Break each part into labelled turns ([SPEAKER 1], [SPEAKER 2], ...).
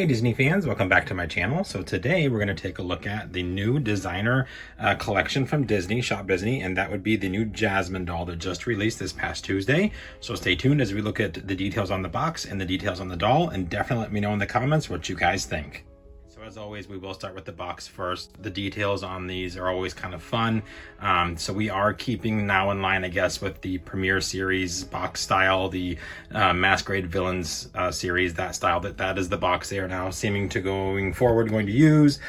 [SPEAKER 1] Hey Disney fans, welcome back to my channel. So today we're going to take a look at the new designer collection from Disney, Shop Disney, and that would be the new Jasmine doll that just released this past Tuesday. So stay tuned as we look at the details on the box and the details on the doll, and definitely let me know in the comments what you guys think. So as always, we will start with the box first. The details on these are always kind of fun. So we are keeping now in line, I guess, with the Premiere Series box style, the Masquerade Villains series, that style, that is the box they are now seeming to going to use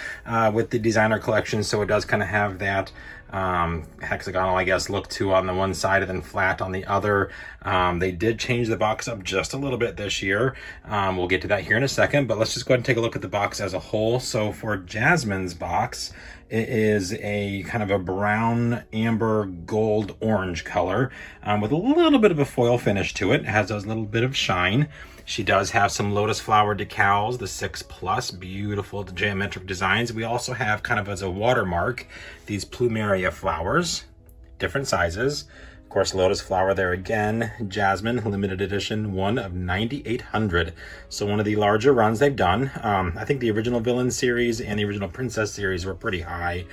[SPEAKER 1] with the designer collection. So it does kind of have that hexagonal, I guess, look to on the one side and then flat on the other. They did change the box up just a little bit this year. We'll get to that here in a second, but let's just go ahead and take a look at the box as a whole. So for Jasmine's box, it is a kind of a brown, amber, gold, orange color with a little bit of a foil finish to it. It has a little bit of shine. She does have some lotus flower decals, the 6+, beautiful geometric designs. We also have kind of as a watermark, these plumeria flowers, different sizes. Of course, lotus flower there again. Jasmine, limited edition, one of 9,800. So one of the larger runs they've done. I think the original Villain series and the original Princess series were pretty high.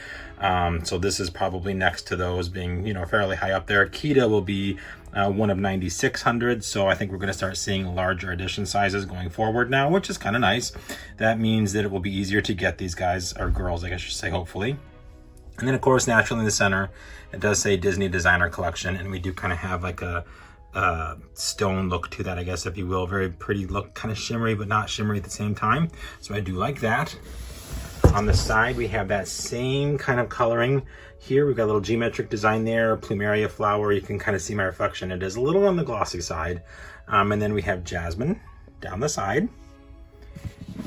[SPEAKER 1] So this is probably next to those being, fairly high up there. Kita will be one of 9,600. So I think we're going to start seeing larger edition sizes going forward now, which is kind of nice. That means that it will be easier to get these guys, or girls, I guess I should say, hopefully. And then, of course, naturally in the center, it does say Disney Designer Collection, and we do kind of have like a stone look to that, I guess, if you will. Very pretty look, kind of shimmery, but not shimmery at the same time. So I do like that. On the side, we have that same kind of coloring. Here, we've got a little geometric design there, plumeria flower. You can kind of see my reflection. It is a little on the glossy side. And then we have Jasmine down the side.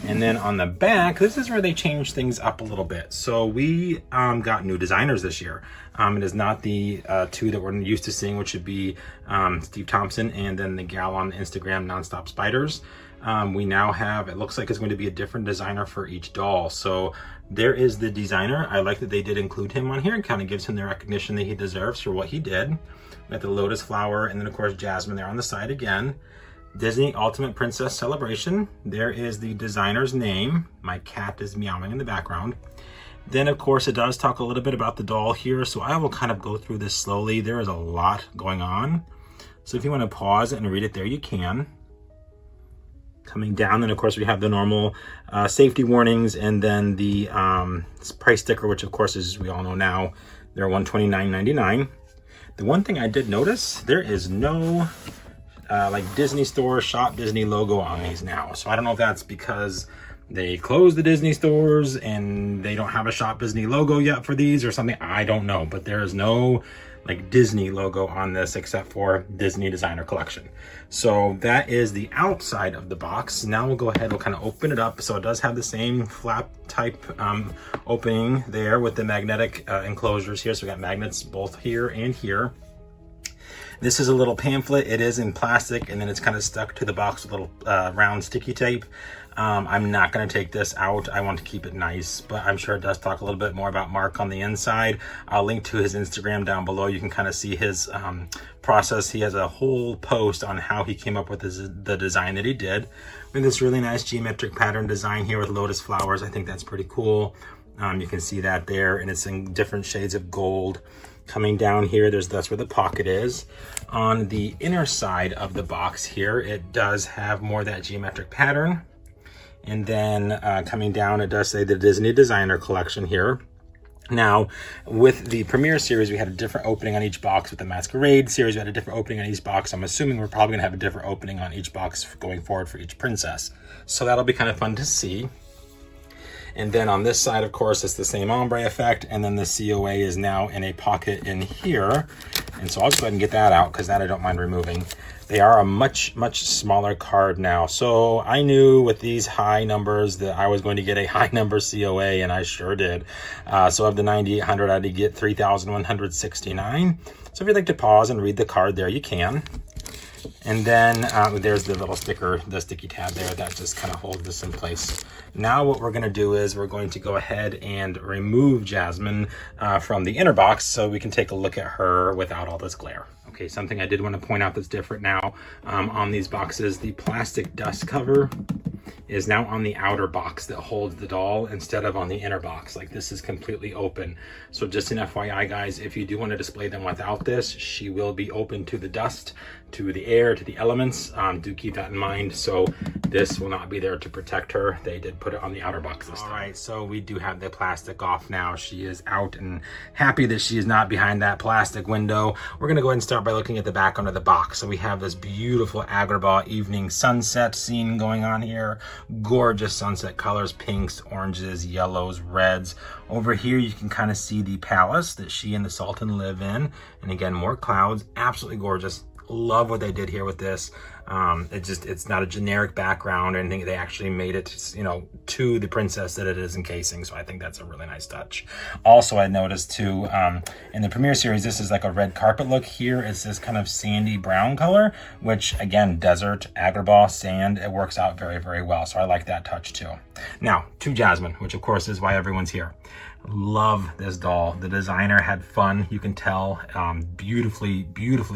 [SPEAKER 1] And then on the back, this is where they changed things up a little bit. So we got new designers this year. It is not the two that we're used to seeing, which would be Steve Thompson and then the gal on Instagram, Nonstop Spiders. We now have, it looks like it's going to be a different designer for each doll. So there is the designer. I like that they did include him on here. It kind of gives him the recognition that he deserves for what he did. We got the lotus flower and then of course Jasmine there on the side again. Disney Ultimate Princess Celebration. There is the designer's name. My cat is meowing in the background. Then, of course, it does talk a little bit about the doll here, so I will kind of go through this slowly. There is a lot going on. So if you want to pause and read it there, you can. Coming down, then, of course, we have the normal safety warnings and then the price sticker, which, of course, as we all know now, they're $129.99. The one thing I did notice, there is no like Disney Store, Shop Disney logo on these now. So I don't know if that's because they closed the Disney stores and they don't have a Shop Disney logo yet for these or something. I don't know, but there is no like Disney logo on this except for Disney Designer Collection. So that is the outside of the box. Now we'll go ahead, we'll kind of open it up. So it does have the same flap type opening there with the magnetic enclosures here. So we got magnets both here and here. This is a little pamphlet. It is in plastic, and then it's kind of stuck to the box with a little round sticky tape. I'm not going to take this out. I want to keep it nice, but I'm sure it does talk a little bit more about Mark on the inside. I'll link to his Instagram down below. You can kind of see his process. He has a whole post on how he came up with the design that he did. With this really nice geometric pattern design here with lotus flowers. I think that's pretty cool. You can see that there, and it's in different shades of gold. Coming down here, that's where the pocket is. On the inner side of the box here, it does have more of that geometric pattern. And then coming down, it does say the Disney Designer Collection here. Now, with the Premiere Series, we had a different opening on each box. With the Masquerade Series, we had a different opening on each box. I'm assuming we're probably gonna have a different opening on each box going forward for each princess. So that'll be kind of fun to see. And then on this side, of course, it's the same ombre effect. And then the COA is now in a pocket in here. And so I'll just go ahead and get that out because that I don't mind removing. They are a much, much smaller card now. So I knew with these high numbers that I was going to get a high number COA, and I sure did. So of the 9,800, I did get 3,169. So if you'd like to pause and read the card there, you can. And then there's the little sticker, the sticky tab there that just kind of holds this in place. Now what we're going to do is we're going to go ahead and remove Jasmine from the inner box so we can take a look at her without all this glare. Okay, something I did want to point out that's different now on these boxes, the plastic dust cover is now on the outer box that holds the doll instead of on the inner box. Like, this is completely open. So just an FYI, guys, if you do want to display them without this, she will be open to the dust, to the air, to the elements. Do keep that in mind. So this will not be there to protect her. They did put it on the outer box this time. All right, so we do have the plastic off now. She is out and happy that she is not behind that plastic window. We're gonna go ahead and start by looking at the back under the box. So we have this beautiful Agrabah evening sunset scene going on here. Gorgeous sunset colors, pinks, oranges, yellows, reds. Over here, you can kind of see the palace that she and the Sultan live in. And again, more clouds, absolutely gorgeous. Love what they did here with this. It's not a generic background or anything. They actually made it, you know, to the princess that it is encasing. So I think that's a really nice touch. Also, I noticed too, in the premiere series, this is like a red carpet look. Here it's this kind of sandy brown color, which again, desert, Agrabah, sand, it works out very, very well. So I like that touch too. Now to Jasmine, which of course is why everyone's here. Love this doll. The designer had fun, you can tell. Beautifully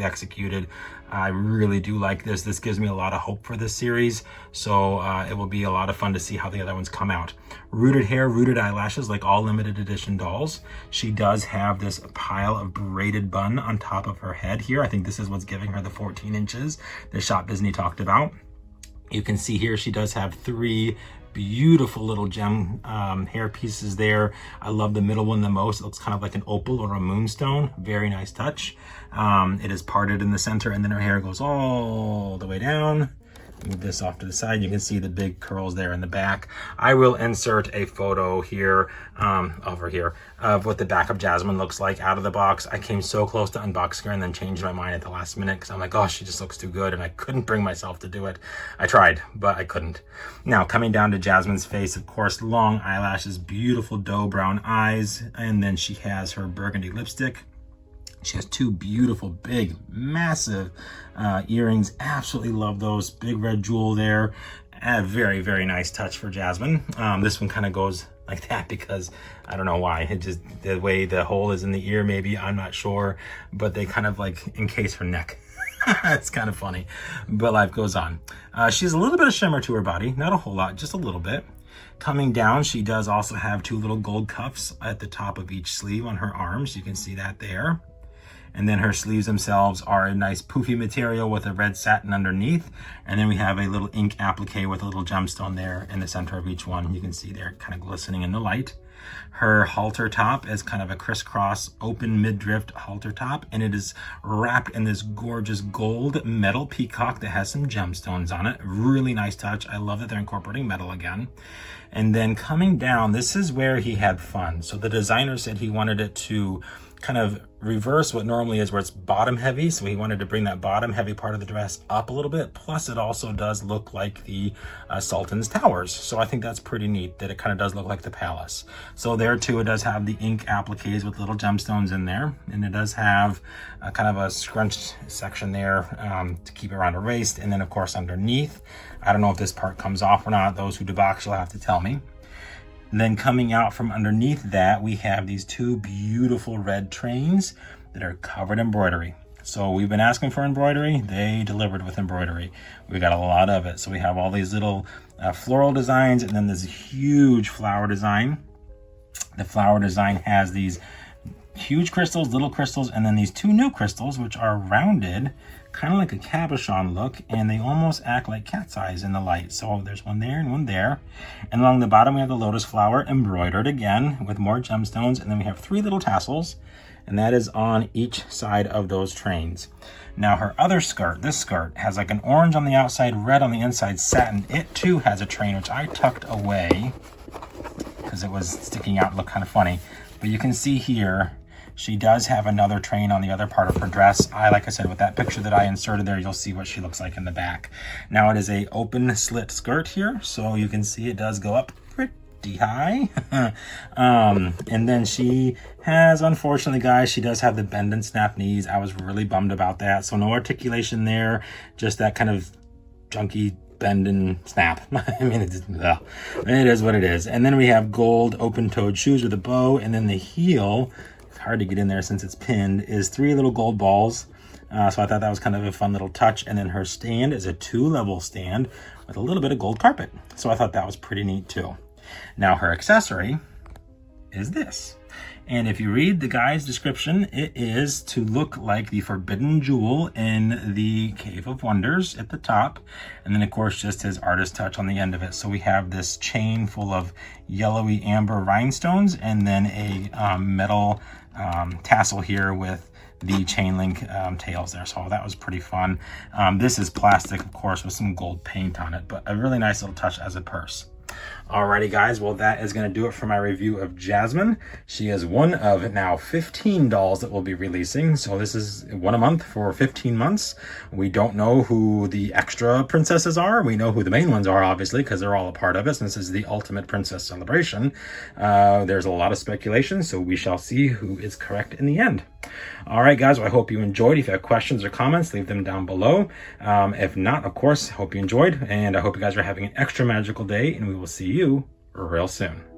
[SPEAKER 1] executed. I really do like this. This gives me a lot of hope for this series. So it will be a lot of fun to see how the other ones come out. Rooted hair, rooted eyelashes, like all limited edition dolls. She does have this pile of braided bun on top of her head here. I think this is what's giving her the 14 inches that Shop Disney talked about. You can see here she does have 3 beautiful little gem hair pieces there. I love the middle one the most. It looks kind of like an opal or a moonstone. Very nice touch. It is parted in the center, and then her hair goes all the way down. Move this off to the side. You can see the big curls there in the back. I will insert a photo here, over here, of what the back of Jasmine looks like out of the box. I came so close to unboxing her and then changed my mind at the last minute because I'm like, oh, she just looks too good, and I couldn't bring myself to do it. I tried, but I couldn't. Now, coming down to Jasmine's face, of course, long eyelashes, beautiful doe brown eyes, and then she has her burgundy lipstick. She has 2 beautiful, big, massive earrings. Absolutely love those. Big red jewel there. A very, very nice touch for Jasmine. This one kind of goes like that because I don't know why. It just, the way the hole is in the ear, maybe, I'm not sure. But they kind of like encase her neck. It's kind of funny, but life goes on. She has a little bit of shimmer to her body. Not a whole lot, just a little bit. Coming down, she does also have 2 little gold cuffs at the top of each sleeve on her arms. You can see that there. And then her sleeves themselves are a nice poofy material with a red satin underneath. And then we have a little ink applique with a little gemstone there in the center of each one. You can see they're kind of glistening in the light. Her halter top is kind of a crisscross open mid-drift halter top, and it is wrapped in this gorgeous gold metal peacock that has some gemstones on it. Really nice touch. I love that they're incorporating metal again. And then coming down, this is where he had fun. So the designer said he wanted it to kind of reverse what normally is where it's bottom heavy. So he wanted to bring that bottom heavy part of the dress up a little bit. Plus it also does look like the Sultan's towers. So I think that's pretty neat that it kind of does look like the palace. So there too, it does have the ink appliques with little gemstones in there. And it does have a kind of a scrunched section there to keep it around her waist. And then of course underneath, I don't know if this part comes off or not. Those who debox will have to tell me. And then coming out from underneath that, we have these 2 beautiful red trains that are covered in embroidery. So we've been asking for embroidery. They delivered with embroidery. We got a lot of it. So we have all these little floral designs, and then this huge flower design. The flower design has these huge crystals, little crystals, and then these 2 new crystals, which are rounded, kind of like a cabochon look, and they almost act like cat's eyes in the light. So there's one there and one there. And along the bottom, we have the lotus flower embroidered again with more gemstones. And then we have 3 little tassels, and that is on each side of those trains. Now her other skirt, this skirt, has like an orange on the outside, red on the inside, satin. It too has a train, which I tucked away because it was sticking out and looked kind of funny. But you can see here, she does have another train on the other part of her dress. Like I said, with that picture that I inserted there, you'll see what she looks like in the back. Now it is a open slit skirt here, so you can see it does go up pretty high. And then she has, unfortunately, guys, she does have the bend and snap knees. I was really bummed about that. So no articulation there, just that kind of junky bend and snap. I mean, it is what it is. And then we have gold open-toed shoes with a bow, and then the heel, hard to get in there since it's pinned, is 3 little gold balls So I thought that was kind of a fun little touch. And then her stand is a 2-level stand with a little bit of gold carpet. So I thought that was pretty neat too. Now her accessory is this. And if you read the guy's description, it is to look like the forbidden jewel in the Cave of Wonders at the top. And then of course, just his artist touch on the end of it. So we have this chain full of yellowy amber rhinestones and then a metal tassel here with the chain link tails there. So that was pretty fun. This is plastic, of course, with some gold paint on it, but a really nice little touch as a purse. Alrighty guys, well that is going to do it for my review of Jasmine. She is one of now 15 dolls that we'll be releasing. So this is one a month for 15 months. We don't know who the extra princesses are. We know who the main ones are, obviously, because they're all a part of it, since this is the ultimate princess celebration. There's a lot of speculation, so we shall see who is correct in the end. Alright guys, well, I hope you enjoyed. If you have questions or comments, leave them down below. If not, of course, hope you enjoyed, and I hope you guys are having an extra magical day, and we will see you real soon.